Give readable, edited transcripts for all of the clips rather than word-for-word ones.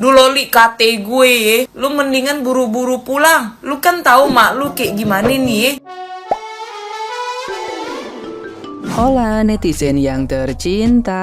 Du Loli, kate gue ya, lu mendingan buru-buru pulang. Lu kan tahu mak lu kayak gimana nih ya. Hola netizen yang tercinta,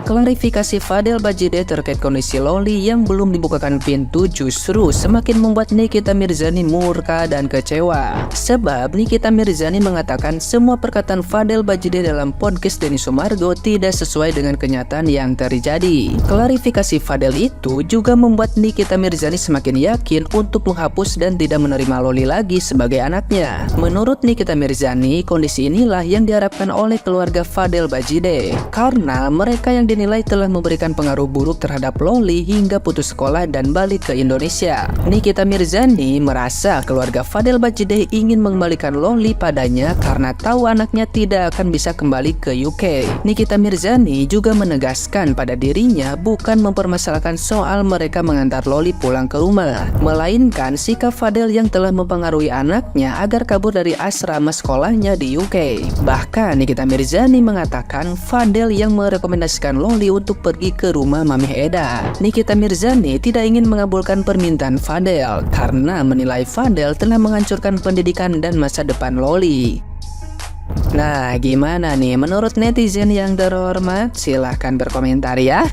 klarifikasi Fadel Bajide terkait kondisi Loli yang belum dibukakan pintu justru semakin membuat Nikita Mirzani murka dan kecewa. Sebab Nikita Mirzani mengatakan semua perkataan Fadel Bajide dalam podcast Denny Sumargo tidak sesuai dengan kenyataan yang terjadi. Klarifikasi Fadel itu juga membuat Nikita Mirzani semakin yakin untuk menghapus dan tidak menerima Loli lagi sebagai anaknya. Menurut Nikita Mirzani, kondisi inilah yang diharapkan oleh keluarga Fadel Bajide karena mereka yang dinilai telah memberikan pengaruh buruk terhadap Loli hingga putus sekolah dan balik ke Indonesia. Nikita Mirzani merasa keluarga Fadel Bajide ingin mengembalikan Loli padanya karena tahu anaknya tidak akan bisa kembali ke UK. Nikita Mirzani juga menegaskan pada dirinya bukan mempermasalahkan soal mereka mengantar Loli pulang ke rumah, melainkan sikap Fadel yang telah mempengaruhi anaknya agar kabur dari asrama sekolahnya di UK. Bahkan Nikita Mirzani mengatakan Fadel yang merekomendasikan Loli untuk pergi ke rumah Mami Eda. Nikita Mirzani tidak ingin mengabulkan permintaan Fadel karena menilai Fadel telah menghancurkan pendidikan dan masa depan Loli. Nah, gimana nih menurut netizen yang terhormat? Silahkan berkomentar ya.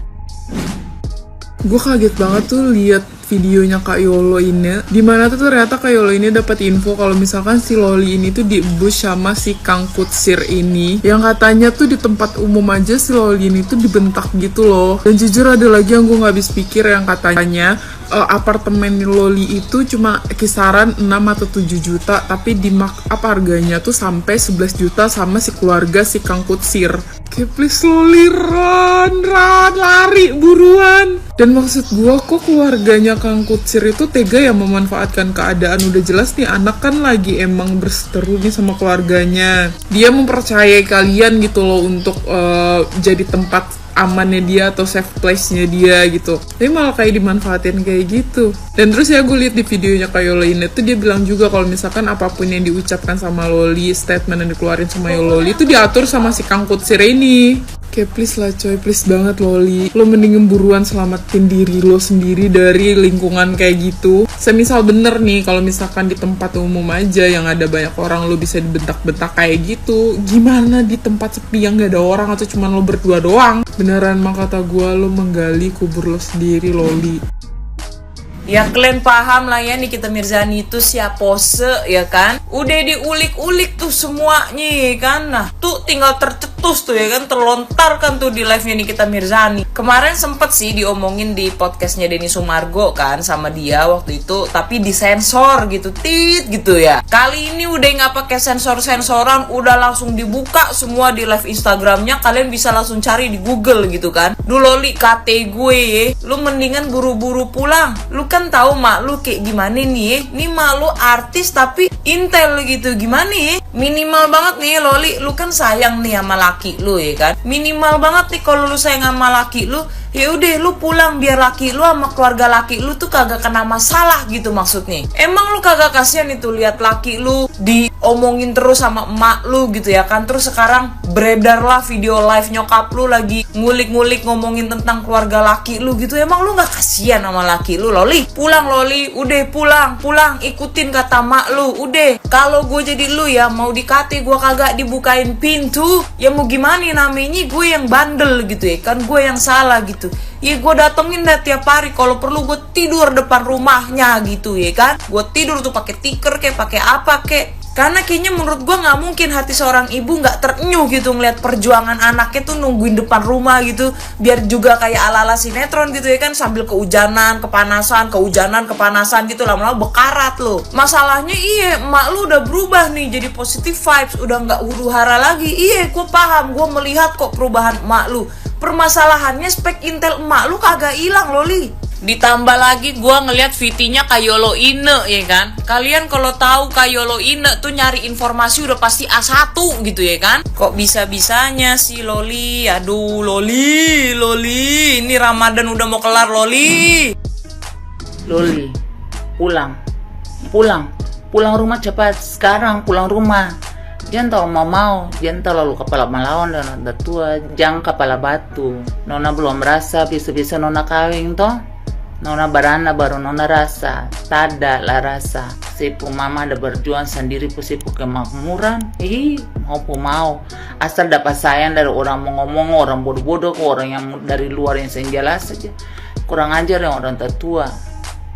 Gue kaget banget tuh lihat videonya Kak Yolo ini, dimana tuh ternyata Kak Yolo ini dapat info kalau misalkan si Loli ini tuh diebus sama si Kang Kutsir ini, yang katanya tuh di tempat umum aja si Loli ini tuh dibentak gitu loh. Dan jujur ada lagi yang gue nggak habis pikir, yang katanya apartemen Loli itu cuma kisaran 6 atau 7 juta, tapi di harganya tuh sampai 11 juta sama si keluarga si Kang Kutsir. Kayak please Loli, run, lari buruan. Dan maksud gue, kok keluarganya Kang Kutsir itu tega ya memanfaatkan keadaan. Udah jelas nih anak kan lagi emang berseteru nih sama keluarganya. Dia mempercayai kalian gitu loh untuk jadi tempat amannya dia atau safe place-nya dia gitu, tapi malah kayak dimanfaatin kayak gitu. Dan terus ya gue lihat di videonya Kak Yolo ini tuh dia bilang juga kalau misalkan apapun yang diucapkan sama Loli, statement yang dikeluarin sama Loli itu diatur sama si Kang Kutsir ini. Kayak please lah coy, please banget Loli, lo mending buruan selamatin diri lo sendiri dari lingkungan kayak gitu. Semisal bener nih kalau misalkan di tempat umum aja yang ada banyak orang lo bisa dibentak-bentak kayak gitu, gimana di tempat sepi yang gak ada orang atau cuma lo berdua doang? Beneran mah kata gue, lo menggali kubur lo sendiri Loli. Ya kalian paham lah ya, Nikita Mirzani itu siap pose ya kan. Udah diulik-ulik tuh semuanya ya kan. Nah tuh tinggal tercetus tuh ya kan, terlontar kan tuh di live-nya Nikita Mirzani. Kemarin sempet sih diomongin di podcastnya Denny Sumargo kan sama dia waktu itu, tapi disensor gitu, gitu ya. Kali ini udah nggak pakai sensor-sensoran, udah langsung dibuka semua di live Instagramnya. Kalian bisa langsung cari di Google gitu kan. Du Loli, kate gue ya, lu mendingan buru-buru pulang. Lu kan tahu mak lu kayak gimana nih. Nih mak lu artis tapi intel gitu, gimana ya? Minimal banget nih Loli, lu kan sayang nih sama laki lu ya kan. Minimal banget nih kalau lu sayang sama laki lu, ya udah lu pulang biar laki lu sama keluarga laki lu tuh kagak kena masalah gitu maksudnya. Emang lu kagak kasihan itu lihat laki lu diomongin terus sama emak lu gitu ya kan. Terus sekarang beredar lah video live nyokap lu lagi ngulik-ngulik ngomongin tentang keluarga laki lu gitu. Emang lu gak kasihan sama laki lu Loli? Pulang Loli, udah pulang ikutin kata mak lu. Udah, kalau gue jadi lu ya mau dikati gue kagak dibukain pintu, ya mau gimana namanya, gue yang bandel gitu ya kan, gue yang salah gitu. Ya gue datengin dah tiap hari, kalau perlu gue tidur depan rumahnya gitu ya kan. Gue tidur tuh pakai tikar kayak pakai apa kayak. Karena kayaknya menurut gue nggak mungkin hati seorang ibu nggak terenyuh gitu ngeliat perjuangan anaknya tuh nungguin depan rumah gitu, biar juga kayak ala-ala sinetron gitu ya kan, sambil kehujanan kepanasan gitu, lama-lama bekarat loh. Masalahnya emak lu udah berubah nih jadi positive vibes, udah nggak huru-hara lagi. Gue paham, gue melihat kok perubahan emak lu. Permasalahannya spek intel emak lu kagak hilang Loli. Ditambah lagi gue ngeliat VT-nya Kak Yolo Ine ya kan. Kalian kalau tahu Kak Yolo Ine tuh nyari informasi udah pasti A1 gitu ya kan. Kok bisa-bisanya sih Loli? Aduh Loli, ini Ramadan udah mau kelar Loli. Loli, pulang rumah cepat sekarang, pulang rumah. Jangan tahu mau, jangan terlalu kepala melawan dan ada tua, jangan kepala batu. Nona belum merasa bisa-bisa nona kawin toh. Nona barana baru nona rasa, tada lah rasa. Sepu mama ada berjuang sendiri pu sepu kemakmuran. Mau. Asal dapat sayang dari orang mau ngomong, orang bodoh-bodoh, orang yang dari luar yang saya jelas saja. Kurang ajar yang orang tertua.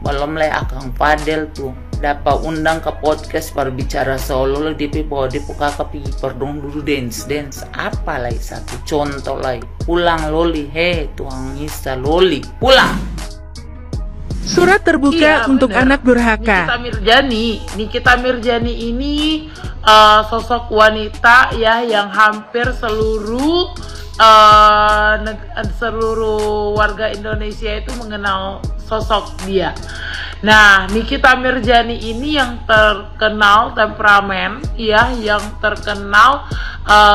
Belum lah Akang Fadel tuh dapat undang ke podcast berbicara solo di bawa di kakak pi perdong dulu dance apa lagi satu contoh lagi pulang loli tuang Isa loli pulang. Surat terbuka untuk bener. anak durhaka. Nikita Mirjani ini sosok wanita ya yang hampir seluruh warga Indonesia itu mengenal sosok dia. Nah, Nikita Mirjani ini yang terkenal temperamen ya, yang terkenal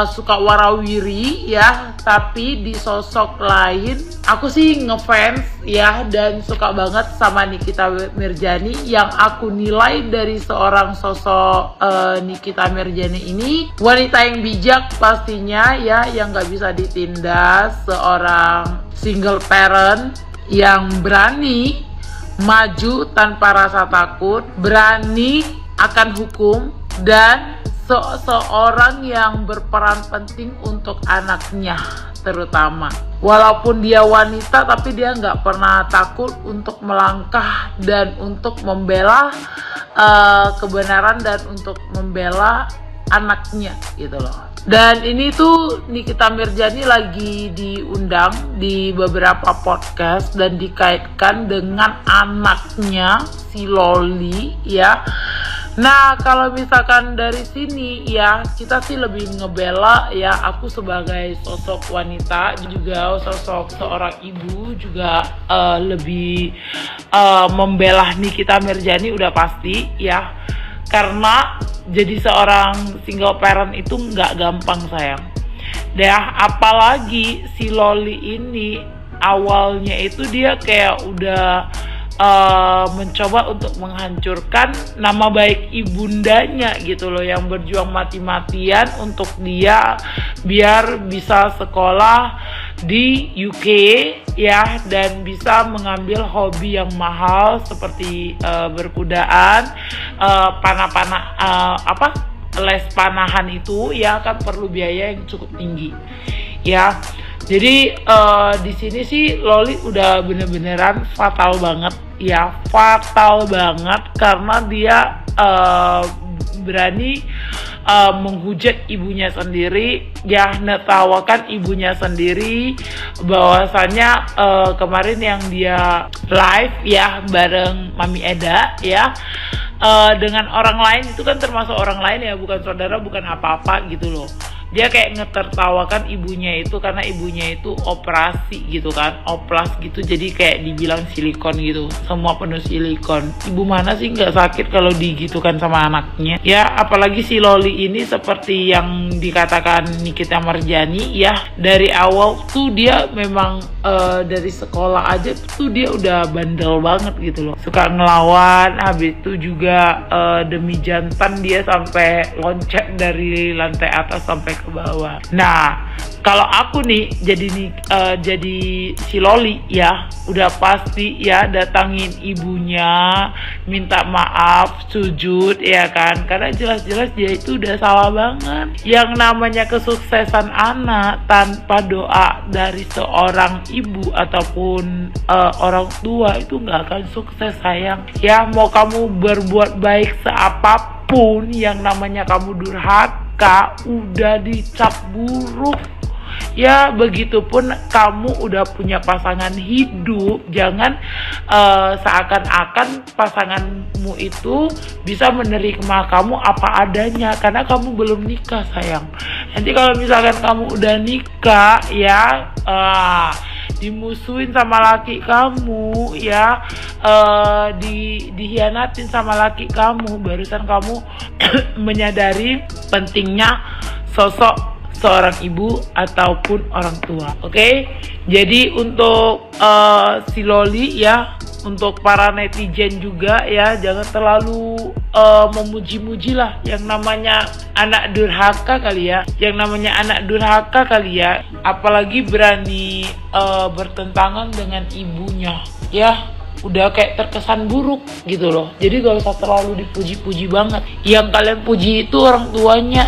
suka warawiri ya, tapi di sosok lain aku sih ngefans ya dan suka banget sama Nikita Mirjani. Yang aku nilai dari seorang sosok Nikita Mirjani ini wanita yang bijak pastinya ya, yang gak bisa ditindas, seorang single parent yang berani maju tanpa rasa takut, berani akan hukum, dan seorang yang berperan penting untuk anaknya terutama. Walaupun dia wanita, tapi dia nggak pernah takut untuk melangkah dan untuk membela kebenaran dan untuk membela anaknya gitu loh. Dan ini tuh Nikita Mirjani lagi diundang di beberapa podcast dan dikaitkan dengan anaknya si Loli ya. Nah, kalau misalkan dari sini ya, kita sih lebih ngebela ya, aku sebagai sosok wanita juga sosok seorang ibu juga lebih membela Nikita Mirjani udah pasti ya. Karena jadi seorang single parent itu nggak gampang sayang. Apalagi si Loli ini awalnya itu dia kayak udah mencoba untuk menghancurkan nama baik ibundanya gitu loh, yang berjuang mati-matian untuk dia biar bisa sekolah di UK ya, dan bisa mengambil hobi yang mahal seperti berkudaan, les panahan itu ya kan perlu biaya yang cukup tinggi ya. Jadi di sini sih Loli udah bener-beneran fatal banget ya, fatal banget karena dia berani menghujat ibunya sendiri ya, netawakan ibunya sendiri, bahwasannya kemarin yang dia live ya bareng Mami Eda ya, dengan orang lain itu kan termasuk orang lain ya, bukan saudara, bukan apa-apa gitu loh. Dia kayak ngetertawakan ibunya itu karena ibunya itu operasi gitu kan, oplas gitu, jadi kayak dibilang silikon gitu, semua penuh silikon. Ibu mana sih nggak sakit kalau digitukan sama anaknya ya. Apalagi si Loli ini seperti yang dikatakan Nikita Mirjani ya, dari awal tuh dia memang dari sekolah aja tuh dia udah bandel banget gitu loh, suka ngelawan. Habis itu juga demi jantan dia sampai loncat dari lantai atas sampai ke bawah. Nah, kalau aku nih jadi si Loli ya, udah pasti ya datangin ibunya, minta maaf, sujud ya kan, karena jelas-jelas dia itu udah salah banget. Yang namanya kesuksesan anak tanpa doa dari seorang ibu ataupun orang tua itu nggak akan sukses sayang ya. Mau kamu berbuat baik seapapun, yang namanya kamu durhaka udah dicap buruk ya. Begitupun kamu udah punya pasangan hidup, jangan seakan-akan pasanganmu itu bisa menerima kamu apa adanya, karena kamu belum nikah sayang. Nanti kalau misalkan kamu udah nikah ya, dimusuhin sama laki kamu ya, dihianatin sama laki kamu, barusan kamu menyadari pentingnya sosok seorang ibu ataupun orang tua. Oke? Jadi untuk si Loli ya, untuk para netizen juga ya, jangan terlalu memuji-muji lah yang namanya anak durhaka kali ya, apalagi berani bertentangan dengan ibunya ya. udah kayak terkesan buruk gitu loh. Jadi gak usah terlalu dipuji-puji banget. Yang kalian puji itu orang tuanya,